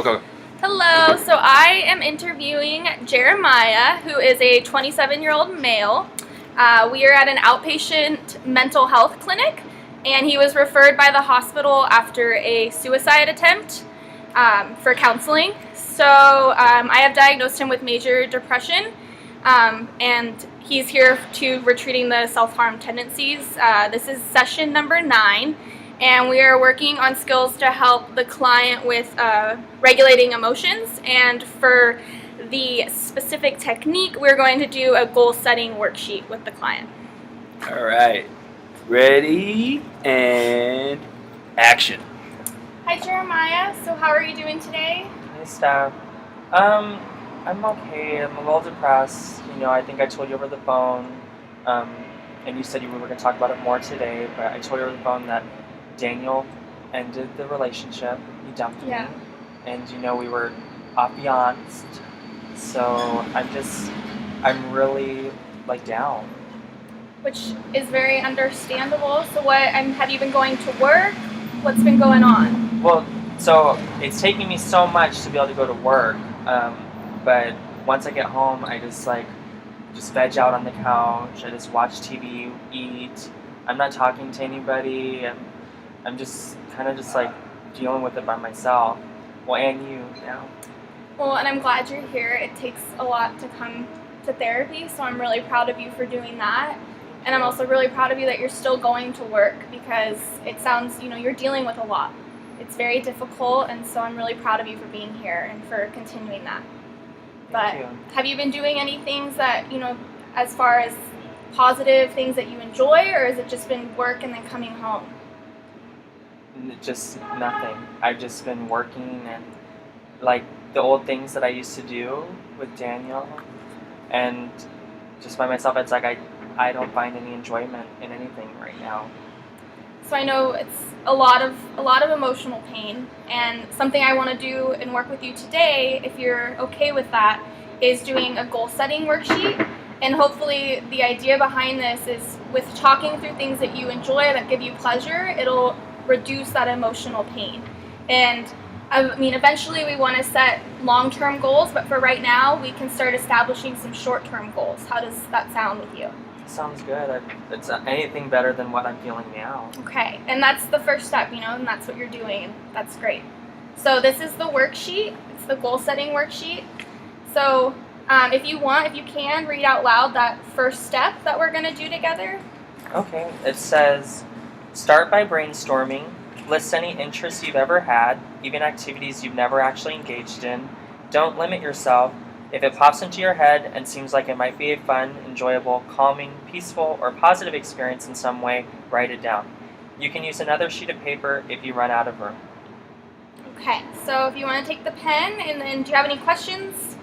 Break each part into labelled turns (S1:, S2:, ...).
S1: Go.
S2: Hello, so I am interviewing Jeremiah, who is a 27-year-old male. We are at an outpatient mental health clinic, and he was referred by the hospital after a suicide attempt for counseling. So I have diagnosed him with major depression, and he's here to retreating the self-harm tendencies. This is session number 9. And we are working on skills to help the client with regulating emotions. And for the specific technique, we're going to do a goal-setting worksheet with the client.
S1: All right. Ready and action.
S2: Hi, Jeremiah. So how are you doing today?
S3: Hey, Steph. I'm okay. I'm a little depressed. I think I told you over the phone, and you said we were going to talk about it more today, but I told you over the phone that Daniel ended the relationship. He dumped me. And we were off beyond. So I'm really down.
S2: Which is very understandable. So have you been going to work? What's been going on?
S3: Well, so it's taking me so much to be able to go to work. But once I get home, I just veg out on the couch. I just watch TV, eat. I'm not talking to anybody. I'm just kind of dealing with it by myself. Well, and you now.
S2: Well, and I'm glad you're here. It takes a lot to come to therapy, so I'm really proud of you for doing that. And I'm also really proud of you that you're still going to work, because it sounds, you're dealing with a lot. It's very difficult, and so I'm really proud of you for being here and for continuing that.
S3: Thank you.
S2: Have you been doing any things that, as far as positive things that you enjoy, or has it just been work and then coming home?
S3: Just nothing. I've just been working and the old things that I used to do with Daniel, and just by myself. It's I don't find any enjoyment in anything right now.
S2: So I know it's a lot of emotional pain, and something I want to do and work with you today, if you're okay with that, is doing a goal setting worksheet. And hopefully the idea behind this is, with talking through things that you enjoy, that give you pleasure, it'll reduce that emotional pain. And eventually we want to set long-term goals, but for right now we can start establishing some short-term goals. How does that sound with you?
S3: Sounds good. It's anything better than what I'm feeling now.
S2: Okay, and that's the first step, and that's what you're doing, and that's great. So this is the worksheet. It's the goal-setting worksheet. So if you can, read out loud that first step that we're going to do together.
S3: Okay, it says, start by brainstorming. List any interests you've ever had, even activities you've never actually engaged in. Don't limit yourself. If it pops into your head and seems like it might be a fun, enjoyable, calming, peaceful, or positive experience in some way, write it down. You can use another sheet of paper if you run out of room.
S2: Okay, so if you want to take the pen, and then do you have any questions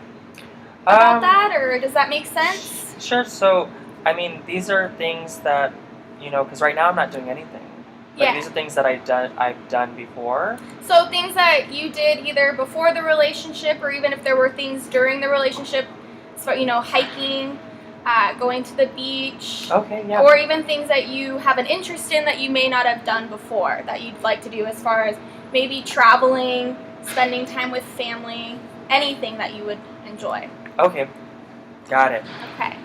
S2: about that, or does that make sense?
S3: Sure. So, these are things that, because right now I'm not doing anything.
S2: Yeah.
S3: These are things that I've done before.
S2: So things that you did either before the relationship, or even if there were things during the relationship, so hiking, going to the beach.
S3: Okay, yeah.
S2: Or even things that you have an interest in that you may not have done before that you'd like to do, as far as maybe traveling, spending time with family, anything that you would enjoy.
S3: Okay, got it.
S2: Okay.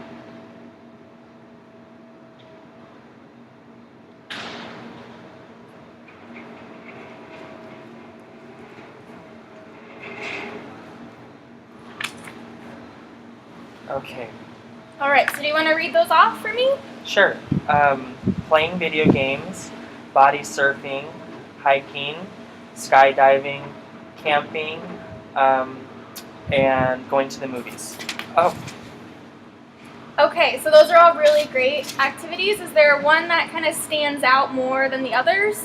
S3: Okay.
S2: All right, so do you want to read those off for me?
S3: Sure. Playing video games, body surfing, hiking, skydiving, camping, and going to the movies. Oh.
S2: Okay, so those are all really great activities. Is there one that kind of stands out more than the others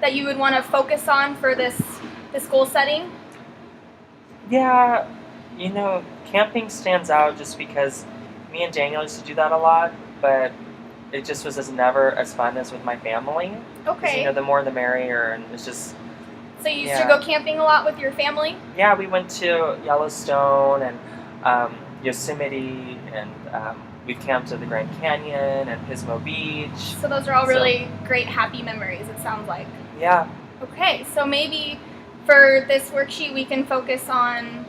S2: that you would want to focus on for this goal setting?
S3: Yeah, camping stands out just because me and Daniel used to do that a lot, but it just was never as fun as with my family.
S2: Okay.
S3: The more the merrier, and it's just...
S2: So you used to go camping a lot with your family?
S3: Yeah, we went to Yellowstone and Yosemite, and we camped at the Grand Canyon and Pismo Beach.
S2: So those are all really great, happy memories, it sounds like.
S3: Yeah.
S2: Okay, so maybe for this worksheet, we can focus on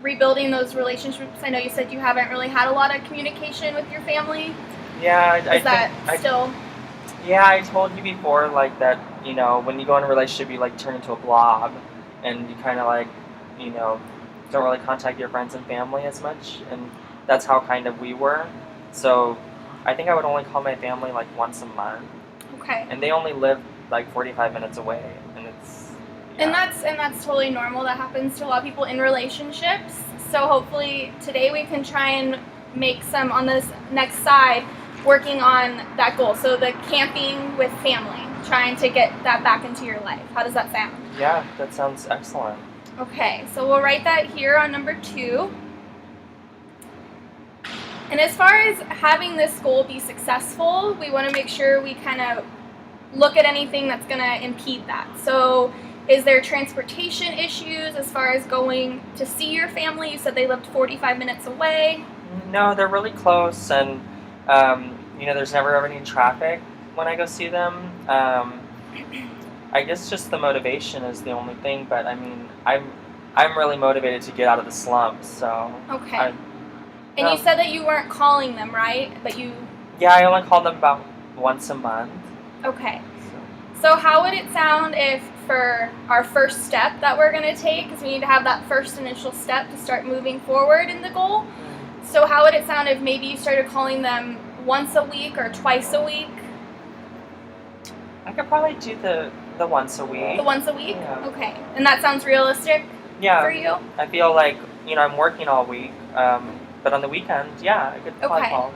S2: rebuilding those relationships. I know you said you haven't really had a lot of communication with your family.
S3: Yeah,
S2: Is that still?
S3: Yeah, I told you before, like, that, you know, when you go in a relationship, you, like, turn into a blob, and you kind of, like, you know, don't really contact your friends and family as much, and that's how kind of we were. So I think I would only call my family, like, once a month.
S2: Okay.
S3: And they only live, like, 45 minutes away, and it's... Yeah.
S2: And that's totally normal. That happens to a lot of people in relationships. So hopefully today we can try and make some, on this next side, working on that goal. So the camping with family, trying to get that back into your life. How does that sound?
S3: Yeah, that sounds excellent.
S2: Okay, so we'll write that here on number 2. And as far as having this goal be successful, we want to make sure we kind of look at anything that's going to impede that. So is there transportation issues as far as going to see your family? You said they lived 45 minutes away.
S3: No, they're really close, and you know, there's never ever any traffic when I go see them. I guess just the motivation is the only thing, but I mean, I'm really motivated to get out of the slumps, so.
S2: Okay. And you said that you weren't calling them, right? But you.
S3: Yeah, I only call them about once a month.
S2: Okay. So how would it sound if for our first step that we're going to take, because we need to have that first initial step to start moving forward in the goal. So how would it sound if maybe you started calling them once a week or twice a week?
S3: I could probably do the once a week.
S2: The once a week?
S3: Yeah.
S2: Okay. And that sounds realistic for you?
S3: I feel like, you know, I'm working all week, but on the weekend, yeah, I could probably call.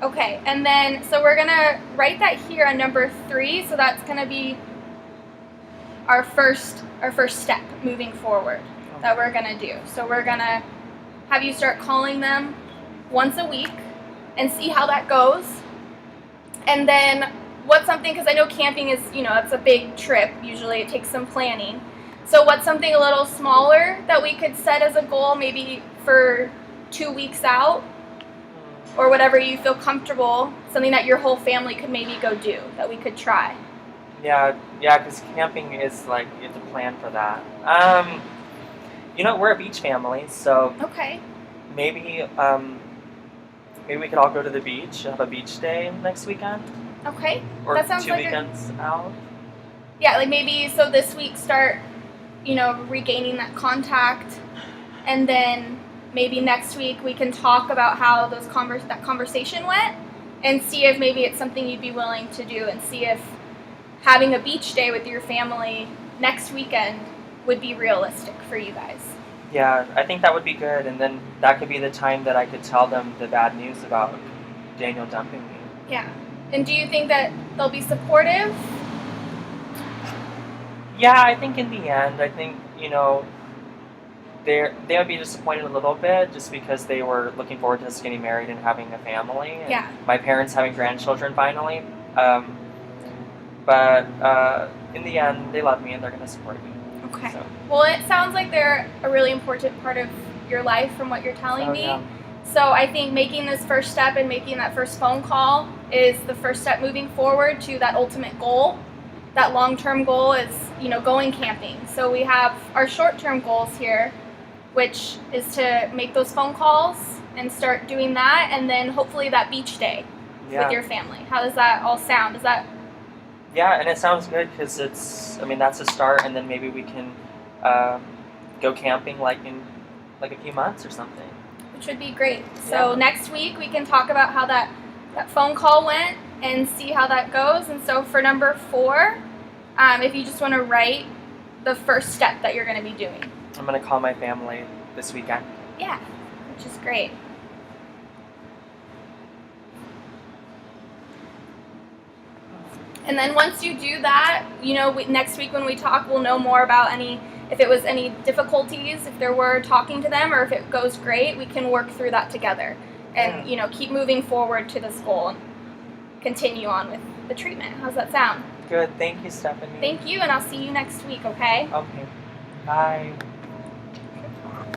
S2: Okay, and then, so we're going to write that here on number 3, so that's going to be our first step moving forward that we're going to do. So we're going to have you start calling them once a week and see how that goes. And then what's something, because I know camping is, you know, it's a big trip, usually it takes some planning. So what's something a little smaller that we could set as a goal, maybe for 2 weeks out? Or whatever you feel comfortable, something that your whole family could maybe go do, that we could try.
S3: Yeah, because camping is like, you have to plan for that. You know, we're a beach family, so
S2: okay.
S3: Maybe we could all go to the beach, have a beach day next weekend.
S2: Okay,
S3: or
S2: that sounds
S3: 2
S2: like
S3: weekends out.
S2: Yeah, like maybe, so this week start, you know, regaining that contact, and then maybe next week we can talk about how that conversation went, and see if maybe it's something you'd be willing to do, and see if having a beach day with your family next weekend would be realistic for you guys.
S3: Yeah, I think that would be good, and then that could be the time that I could tell them the bad news about Daniel dumping me.
S2: Yeah. And do you think that they'll be supportive?
S3: Yeah, I think in the end, I think, you know, they would be disappointed a little bit just because they were looking forward to us getting married and having a family. And
S2: yeah.
S3: My parents having grandchildren finally. But in the end, they love me and they're going to support me.
S2: Okay.
S3: So.
S2: Well, it sounds like they're a really important part of your life from what you're telling me.
S3: Yeah.
S2: So I think making this first step and making that first phone call is the first step moving forward to that ultimate goal. That long-term goal is, you know, going camping. So we have our short-term goals here, which is to make those phone calls and start doing that, and then hopefully that beach day with your family. How does that all sound? Is that?
S3: Yeah, and it sounds good because it's, I mean, that's a start, and then maybe we can go camping like in like a few months or something.
S2: Which would be great. So next week we can talk about how that phone call went and see how that goes. And so for number 4, if you just want to write the first step that you're going to be doing.
S3: I'm going to call my family this weekend.
S2: Yeah, which is great. And then once you do that, you know, next week when we talk, we'll know more about if it was any difficulties, if there were talking to them, or if it goes great, we can work through that together and, you know, keep moving forward to this goal and continue on with the treatment. How's that sound?
S3: Good. Thank you, Stephanie.
S2: Thank you, and I'll see you next week, okay?
S3: Okay. Bye.